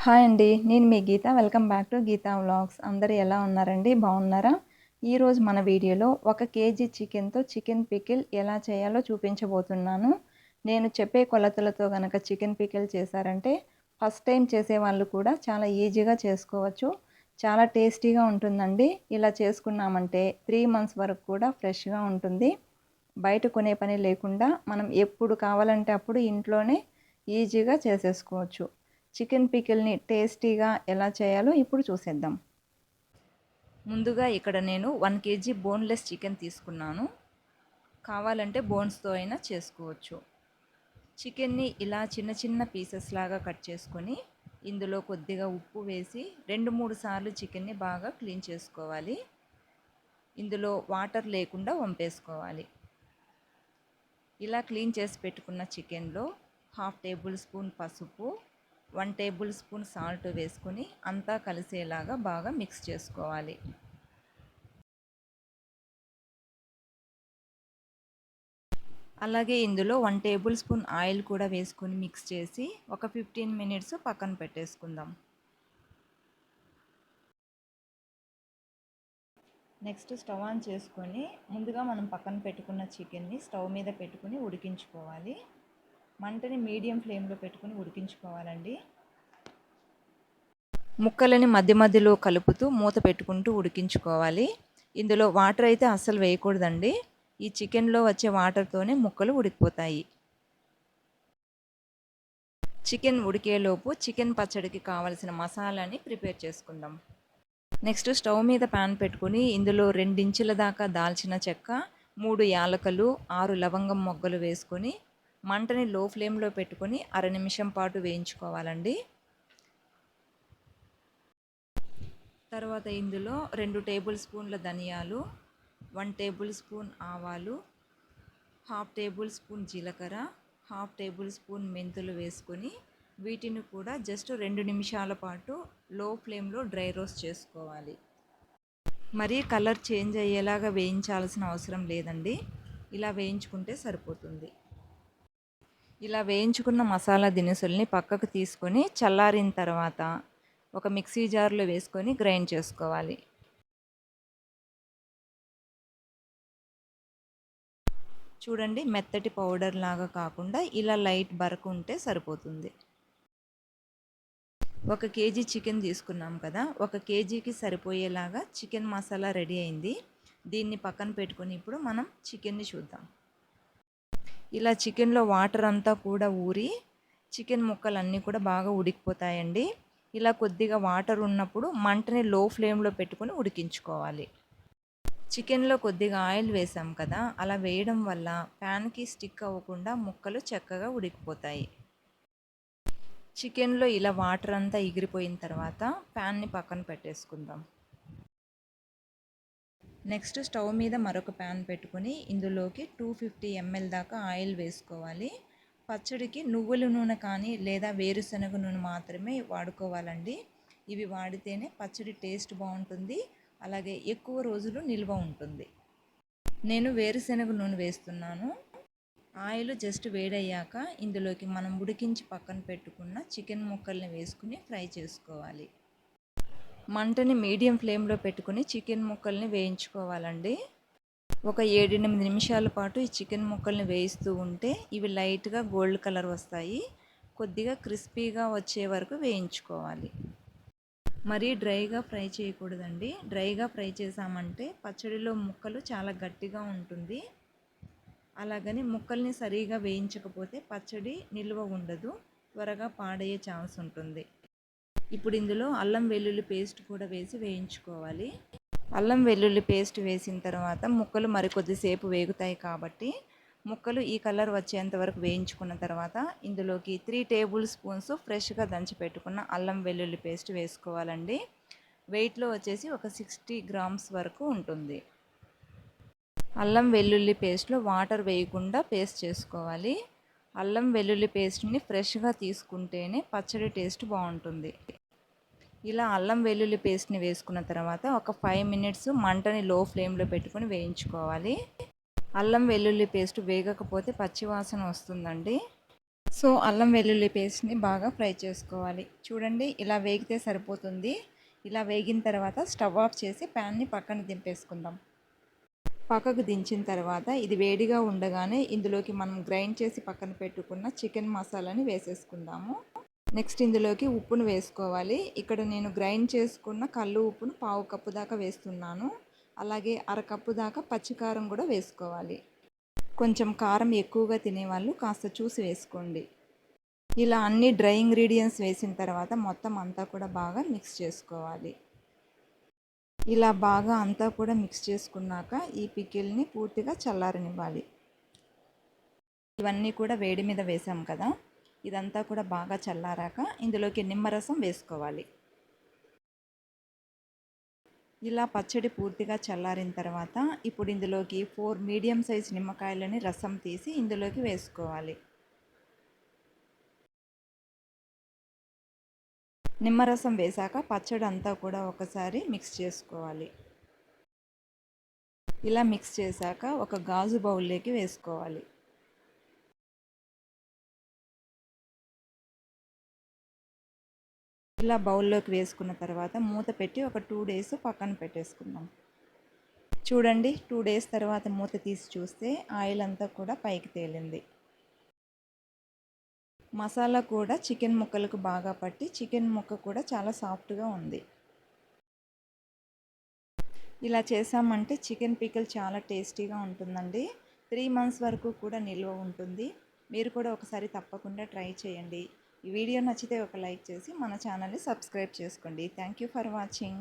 Hi అండి. నేను మీ Geeta. Welcome back to Geeta vlogs. అందరూ ఎలా ఉన్నారండి? బాగున్నారా? ఈరోజు మన వీడియోలో 1 కేజీ చికెన్‌తో చికెన్ పికిల్ ఎలా చేయాలో చూపించబోతున్నాను. నేను చెప్పే కొలతలతో గనక చికెన్ పికిల్ చేశారంటే ఫస్ట్ టైం చేసేవాళ్ళు కూడా చాలా ఈజీగా చేసుకోవచ్చు. చాలా టేస్టీగా ఉంటుందండి. ఇలా చేసుకున్నామంటే 3 మంత్స్ వరకు కూడా ఫ్రెష్‌గా ఉంటుంది. బయట కొనే పని లేకుండా మనం ఎప్పుడు కావాలంటే అప్పుడు ఇంట్లోనే ఈజీగా చేసేసుకోవచ్చు. చికెన్ పికిల్ని టేస్టీగా ఎలా చేయాలో ఇప్పుడు చూసేద్దాం. ముందుగా ఇక్కడ నేను 1 కేజీ బోన్లెస్ చికెన్ తీసుకున్నాను. కావాలంటే బోన్స్తో అయినా చేసుకోవచ్చు. చికెన్ని ఇలా చిన్న చిన్న పీసెస్ లాగా కట్ చేసుకొని ఇందులో కొద్దిగా ఉప్పు వేసి 2-3 సార్లు చికెన్ని బాగా క్లీన్ చేసుకోవాలి. ఇందులో వాటర్ లేకుండా వంపేసుకోవాలి. ఇలా క్లీన్ చేసి పెట్టుకున్న చికెన్లో 1/2 టేబుల్ స్పూన్ పసుపు, 1 టేబుల్ స్పూన్ సాల్ట్ వేసుకొని అంతా కలిసేలాగా బాగా మిక్స్ చేసుకోవాలి. అలాగే ఇందులో 1 టేబుల్ స్పూన్ ఆయిల్ కూడా వేసుకొని మిక్స్ చేసి ఒక 15 మినిట్స్ పక్కన పెట్టేసుకుందాం. నెక్స్ట్ స్టవ్ ఆన్ చేసుకొని ముందుగా మనం పక్కన పెట్టుకున్న చికెన్ని స్టవ్ మీద పెట్టుకుని ఉడికించుకోవాలి. మంటని మీడియం ఫ్లేమ్లో పెట్టుకుని ఉడికించుకోవాలండి. ముక్కలని మధ్య మధ్యలో కలుపుతూ మూత పెట్టుకుంటూ ఉడికించుకోవాలి. ఇందులో వాటర్ అయితే అస్సలు వేయకూడదండి. ఈ చికెన్లో వచ్చే వాటర్తోనే ముక్కలు ఉడికిపోతాయి. చికెన్ ఉడికేలోపు చికెన్ పచ్చడికి కావలసిన మసాలాని ప్రిపేర్ చేసుకుందాం. నెక్స్ట్ స్టవ్ మీద ప్యాన్ పెట్టుకుని ఇందులో 2 ఇంచుల దాకా దాల్చిన చెక్క, 3 యాలకులు, 6 లవంగం మొగ్గలు వేసుకొని మంటని లో ఫ్లేమ్లో పెట్టుకొని అర నిమిషం పాటు వేయించుకోవాలండి. తర్వాత ఇందులో 2 టేబుల్ స్పూన్ల ధనియాలు, 1 టేబుల్ స్పూన్ ఆవాలు, 1/2 టేబుల్ స్పూన్ జీలకర్ర, 1/2 టేబుల్ స్పూన్ మెంతులు వేసుకొని వీటిని కూడా జస్ట్ 2 నిమిషాల పాటు లో ఫ్లేమ్లో డ్రై రోస్ట్ చేసుకోవాలి. మరీ కలర్ చేంజ్ అయ్యేలాగా వేయించాల్సిన అవసరం లేదండి. ఇలా వేయించుకుంటే సరిపోతుంది. ఇలా వేయించుకున్న మసాలా దినుసుల్ని పక్కకు తీసుకొని చల్లారిన తర్వాత ఒక మిక్సీ జార్లో వేసుకొని గ్రైండ్ చేసుకోవాలి. చూడండి, మెత్తటి పౌడర్ లాగా కాకుండా ఇలా లైట్ బరకు ఉంటే సరిపోతుంది. 1 కేజీ చికెన్ తీసుకున్నాం కదా, 1 కేజీకి సరిపోయేలాగా చికెన్ మసాలా రెడీ అయింది. దీన్ని పక్కన పెట్టుకొని ఇప్పుడు మనం చికెన్ని చూద్దాం. ఇలా చికెన్లో వాటర్ అంతా కూడా ఊరి చికెన్ ముక్కలన్నీ కూడా బాగా ఉడికిపోతాయండి. ఇలా కొద్దిగా వాటర్ ఉన్నప్పుడు మంటని లో ఫ్లేమ్లో పెట్టుకొని ఉడికించుకోవాలి. చికెన్లో కొద్దిగా ఆయిల్ వేసాం కదా, అలా వేయడం వల్ల ప్యాన్కి స్టిక్ అవ్వకుండా ముక్కలు చక్కగా ఉడికిపోతాయి. చికెన్లో ఇలా వాటర్ అంతా ఎగిరిపోయిన తర్వాత ప్యాన్ని పక్కన పెట్టేసుకుందాం. నెక్స్ట్ స్టవ్ మీద మరొక ప్యాన్ పెట్టుకొని ఇందులోకి 250 ml దాకా ఆయిల్ వేసుకోవాలి. పచ్చడికి నువ్వుల నూనె కానీ లేదా వేరుశనగ నూనె మాత్రమే వాడుకోవాలండి. ఇవి వాడితేనే పచ్చడి టేస్ట్ బాగుంటుంది, అలాగే ఎక్కువ రోజులు నిల్వ ఉంటుంది. నేను వేరుశనగ నూనె వేస్తున్నాను. ఆయిల్ జస్ట్ వేడయ్యాక ఇందులోకి మనం ఉడికించి పక్కన పెట్టుకున్న చికెన్ ముక్కల్ని వేసుకుని ఫ్రై చేసుకోవాలి. మంటని మీడియం ఫ్లేమ్లో పెట్టుకుని చికెన్ ముక్కల్ని వేయించుకోవాలండి. ఒక 7-8 నిమిషాల పాటు ఈ చికెన్ ముక్కల్ని వేయిస్తూ ఉంటే ఇవి లైట్గా గోల్డ్ కలర్ వస్తాయి. కొద్దిగా క్రిస్పీగా వచ్చే వరకు వేయించుకోవాలి. మరీ డ్రైగా ఫ్రై చేయకూడదండి. డ్రైగా ఫ్రై చేసామంటే పచ్చడిలో ముక్కలు చాలా గట్టిగా ఉంటుంది. అలాగని ముక్కల్ని సరిగా వేయించకపోతే పచ్చడి నిల్వ ఉండదు, త్వరగా పాడయ్యే ఛాన్స్ ఉంటుంది. ఇప్పుడు ఇందులో అల్లం వెల్లుల్లి పేస్ట్ కూడా వేసి వేయించుకోవాలి. అల్లం వెల్లుల్లి పేస్ట్ వేసిన తర్వాత ముక్కలు మరికొద్దిసేపు వేగుతాయి కాబట్టి ముక్కలు ఈ కలర్ వచ్చేంత వరకు వేయించుకున్న తర్వాత ఇందులోకి 3 టేబుల్ స్పూన్స్ ఫ్రెష్గా దంచి పెట్టుకున్న అల్లం వెల్లుల్లి పేస్ట్ వేసుకోవాలండి. వెయిట్లో వచ్చేసి ఒక 60 గ్రామ్స్ వరకు ఉంటుంది. అల్లం వెల్లుల్లి పేస్ట్లో వాటర్ వేయకుండా పేస్ట్ చేసుకోవాలి. అల్లం వెల్లుల్లి పేస్ట్ని ఫ్రెష్గా తీసుకుంటేనే పచ్చడి టేస్ట్ బాగుంటుంది. ఇలా అల్లం వెల్లుల్లి పేస్ట్ని వేసుకున్న తర్వాత ఒక 5 మినిట్స్ మంటని లో ఫ్లేమ్లో పెట్టుకొని వేయించుకోవాలి. అల్లం వెల్లుల్లి పేస్ట్ వేగకపోతే పచ్చివాసన వస్తుందండి. సో అల్లం వెల్లుల్లి పేస్ట్ని బాగా ఫ్రై చేసుకోవాలి. చూడండి ఇలా వేగితే సరిపోతుంది. ఇలా వేగిన తర్వాత స్టవ్ ఆఫ్ చేసి ప్యాన్ని పక్కన దింపేసుకుందాం. పక్కకు దించిన తర్వాత ఇది వేడిగా ఉండగానే ఇందులోకి మనం గ్రైండ్ చేసి పక్కన పెట్టుకున్న చికెన్ మసాలాని వేసేసుకుందాము. నెక్స్ట్ ఇందులోకి ఉప్పును వేసుకోవాలి. ఇక్కడ నేను గ్రైండ్ చేసుకున్న కల్లు ఉప్పును పావు కప్పు దాకా వేస్తున్నాను. అలాగే అరకప్పు దాకా పచ్చికారం కూడా వేసుకోవాలి. కొంచెం కారం ఎక్కువగా తినేవాళ్ళు కాస్త చూసి వేసుకోండి. ఇలా అన్ని డ్రై ఇంగ్రీడియంట్స్ వేసిన తర్వాత మొత్తం అంతా కూడా బాగా మిక్స్ చేసుకోవాలి. ఇలా బాగా అంతా కూడా మిక్స్ చేసుకున్నాక ఈ పికిల్ని పూర్తిగా చల్లారనివ్వాలి. ఇవన్నీ కూడా వేడి మీద వేసాం కదా, ఇదంతా కూడా బాగా చల్లారాక ఇందులోకి నిమ్మరసం వేసుకోవాలి. ఇలా పచ్చడి పూర్తిగా చల్లారిన తర్వాత ఇప్పుడు ఇందులోకి 4 మీడియం సైజ్ నిమ్మకాయలని రసం తీసి ఇందులోకి వేసుకోవాలి. నిమ్మరసం వేశాక పచ్చడి అంతా కూడా ఒకసారి మిక్స్ చేసుకోవాలి. ఇలా మిక్స్ చేశాక ఒక గాజు బౌల్లోకి వేసుకోవాలి. ఇలా బౌల్లోకి వేసుకున్న తర్వాత మూత పెట్టి ఒక 2 డేస్ పక్కన పెట్టేసుకుందాం. చూడండి 2 డేస్ తర్వాత మూత తీసి చూస్తే ఆయిల్ అంతా కూడా పైకి తేలింది. మసాలా కూడా చికెన్ ముక్కలకు బాగా పట్టి చికెన్ ముక్క కూడా చాలా సాఫ్ట్గా ఉంది. ఇలా చేసామంటే చికెన్ పికిల్ చాలా టేస్టీగా ఉంటుందండి. 3 మంత్స్ వరకు కూడా నిల్వ ఉంటుంది. మీరు కూడా ఒకసారి తప్పకుండా ట్రై చేయండి. ఈ వీడియో నచ్చితే ఒక లైక్ చేసి మన ఛానల్ని సబ్స్క్రైబ్ చేసుకోండి. Thank you for watching.